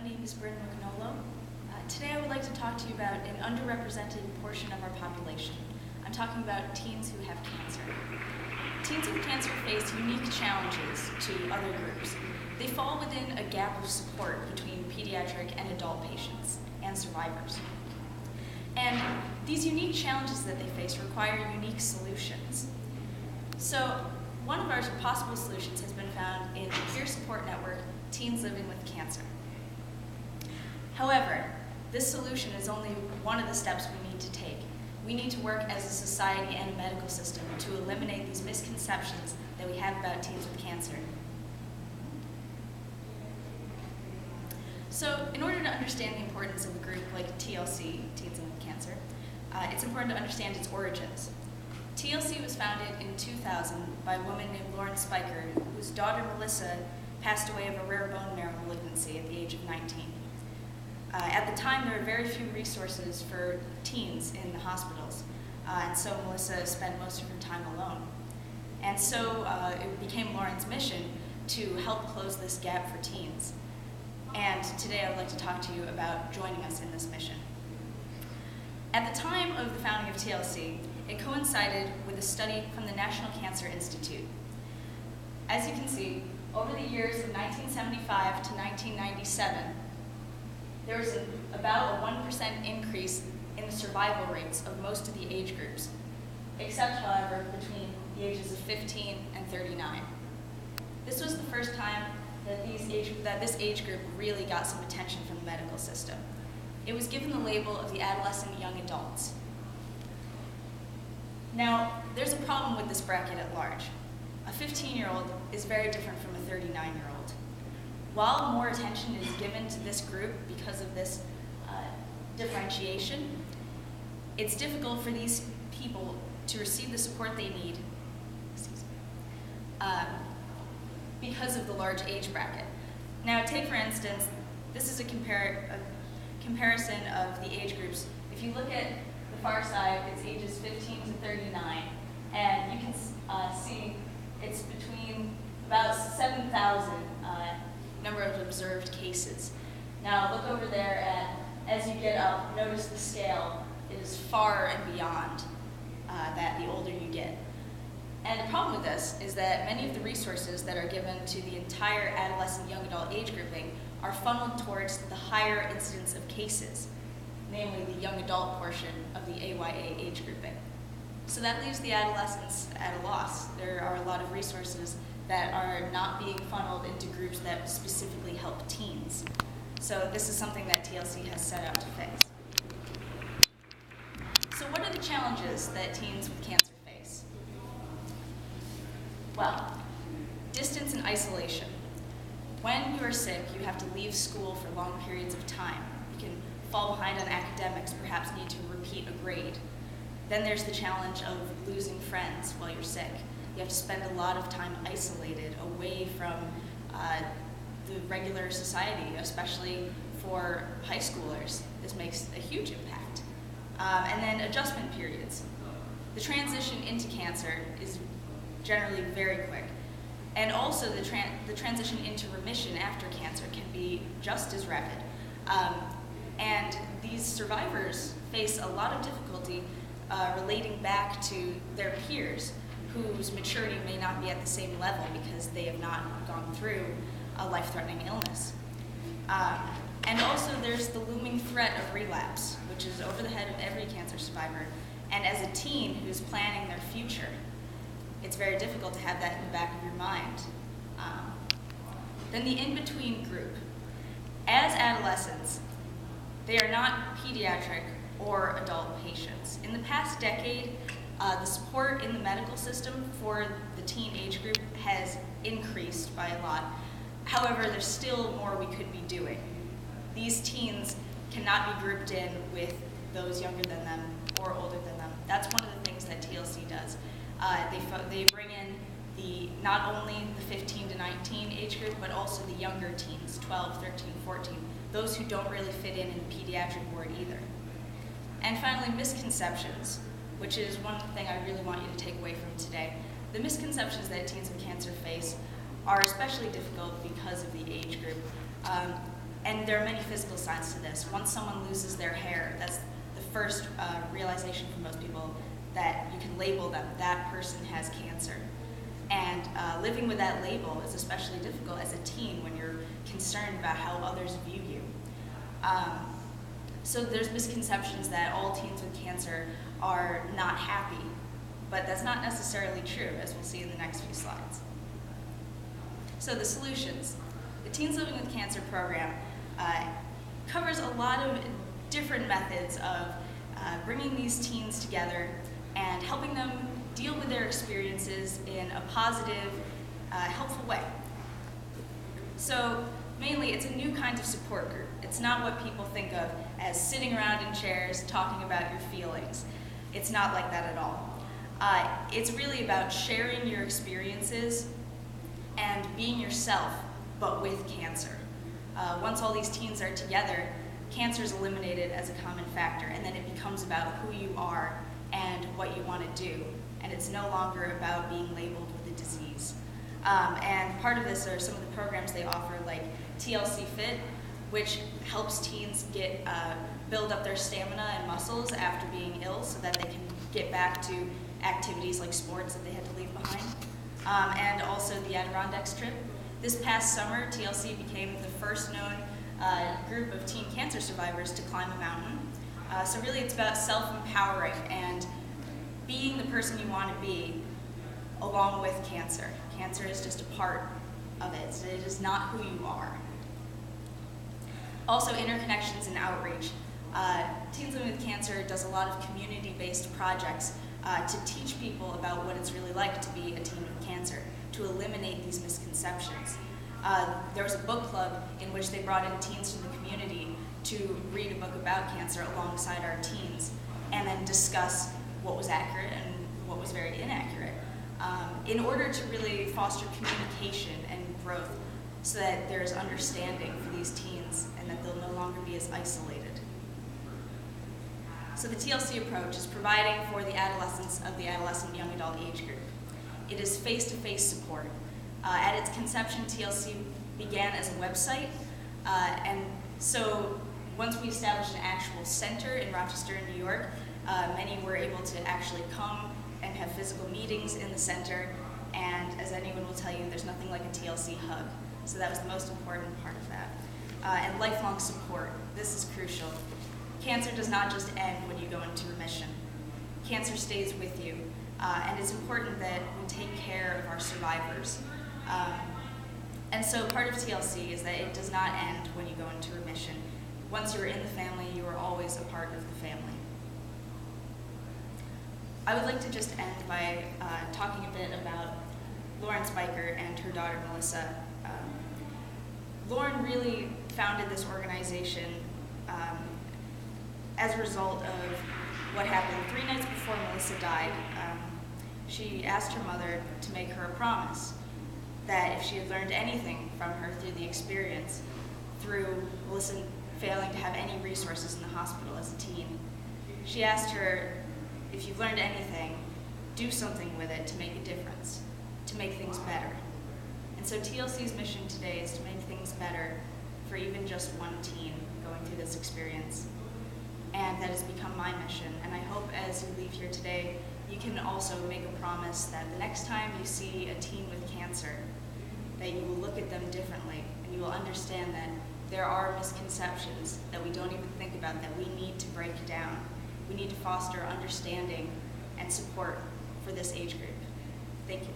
my name is Bryn. Today I would like to talk to you about an underrepresented portion of our population. I'm talking about teens who have cancer. Teens with cancer face unique challenges to other groups. They fall within a gap of support between pediatric and adult patients and survivors. And these unique challenges that they face require unique solutions. So one of our possible solutions has been found in the peer support network, Teens Living with Cancer. However, this solution is only one of the steps we need to take. We need to work as a society and a medical system to eliminate these misconceptions that we have about teens with cancer. So, in order to understand the importance of a group like TLC, Teens Living with Cancer, it's important to understand its origins. TLC was founded in 2000 by a woman named Lauren Spiker, whose daughter Melissa passed away of a rare bone marrow malignancy at the age of 19. At the time, there were very few resources for teens in the hospitals, and so Melissa spent most of her time alone. And so it became Lauren's mission to help close this gap for teens. And today I would like to talk to you about joining us in this mission. At the time of the founding of TLC, it coincided with a study from the National Cancer Institute. As you can see, over the years of 1975 to 1997, there was about a 1% increase in the survival rates of most of the age groups, except, however, between the ages of 15 and 39. This was the first time that this age group really got some attention from the medical system. It was given the label of the adolescent young adults. Now, there's a problem with this bracket at large. A 15-year-old is very different from a 39-year-old. While more attention is given to this group because of this differentiation, it's difficult for these people to receive the support they need because of the large age bracket. Now, take for instance, this is a comparison of the age groups. If you look at the far side, it's ages 15 to 39, and you can see it's between about 7,000 number of observed cases. Now look over there at, as you get up, notice the scale is far and beyond that the older you get. And the problem with this is that many of the resources that are given to the entire adolescent young adult age grouping are funneled towards the higher incidence of cases, namely the young adult portion of the AYA age grouping. So that leaves the adolescents at a loss. There are a lot of resources that are not being funneled into groups that specifically help teens. So this is something that TLC has set out to fix. So what are the challenges that teens with cancer face? Well, distance and isolation. When you are sick, you have to leave school for long periods of time. You can fall behind on academics, perhaps need to repeat a grade. Then there's the challenge of losing friends while you're sick. You have to spend a lot of time isolated, away from the regular society, especially for high schoolers. This makes a huge impact. And then adjustment periods. The transition into cancer is generally very quick. And also the transition into remission after cancer can be just as rapid. And these survivors face a lot of difficulty relating back to their peers, whose maturity may not be at the same level because they have not gone through a life-threatening illness. And also there's the looming threat of relapse, which is over the head of every cancer survivor. And as a teen who's planning their future, it's very difficult to have that in the back of your mind. Then the in-between group. As adolescents, they are not pediatric or adult patients. In the past decade, the support in the medical system for the teen age group has increased by a lot. However, there's still more we could be doing. These teens cannot be grouped in with those younger than them or older than them. That's one of the things that TLC does. They bring in not only the 15 to 19 age group, but also the younger teens, 12, 13, 14, those who don't really fit in the pediatric ward either. And finally, misconceptions, which is one thing I really want you to take away from today. The misconceptions that teens with cancer face are especially difficult because of the age group. And there are many physical signs to this. Once someone loses their hair, that's the first realization for most people that you can label them. That person has cancer. And living with that label is especially difficult as a teen when you're concerned about how others view you. So there's misconceptions that all teens with cancer are not happy, but that's not necessarily true, as we'll see in the next few slides. So the solutions. The Teens Living with Cancer program covers a lot of different methods of bringing these teens together and helping them deal with their experiences in a positive, helpful way. So mainly, it's a new kind of support group. It's not what people think of as sitting around in chairs talking about your feelings. It's not like that at all. It's really about sharing your experiences and being yourself, but with cancer. Once all these teens are together, cancer is eliminated as a common factor, and then it becomes about who you are and what you want to do. And it's no longer about being labeled with a disease. And part of this are some of the programs they offer, like TLC Fit, which helps teens build up their stamina and muscles after being ill so that they can get back to activities like sports that they had to leave behind. And also the Adirondacks trip. This past summer, TLC became the first known group of teen cancer survivors to climb a mountain. So really it's about self-empowering and being the person you want to be along with cancer. Cancer is just a part of it, so it is not who you are. Also, interconnections and outreach. Teens Living with Cancer does a lot of community-based projects to teach people about what it's really like to be a teen with cancer, to eliminate these misconceptions. There was a book club in which they brought in teens from the community to read a book about cancer alongside our teens, and then discuss what was accurate and what was very inaccurate, in order to really foster communication and growth so that there's understanding for these teens and that they'll no longer be as isolated. So the TLC approach is providing for the adolescents of the adolescent young adult age group. It is face-to-face support. At its conception, TLC began as a website, and so once we established an actual center in Rochester, New York, many were able to actually come and have physical meetings in the center, and as anyone will tell you, there's nothing like a TLC hug. So that was the most important part of that. And lifelong support. This is crucial. Cancer does not just end when you go into remission. Cancer stays with you, and it's important that we take care of our survivors. And so part of TLC is that it does not end when you go into remission. Once you're in the family, you are always a part of the family. I would like to just end by talking a bit about Lauren Spiker and her daughter, Melissa. Lauren really founded this organization as a result of what happened 3 nights before Melissa died. She asked her mother to make her a promise that if she had learned anything from her through the experience, through Melissa failing to have any resources in the hospital as a teen, she asked her, if you've learned anything, do something with it to make a difference, to make things better. And so TLC's mission today is to make things better for even just one teen going through this experience. And that has become my mission. And I hope as you leave here today, you can also make a promise that the next time you see a teen with cancer, that you will look at them differently and you will understand that there are misconceptions that we don't even think about that we need to break down. We need to foster understanding and support for this age group. Thank you.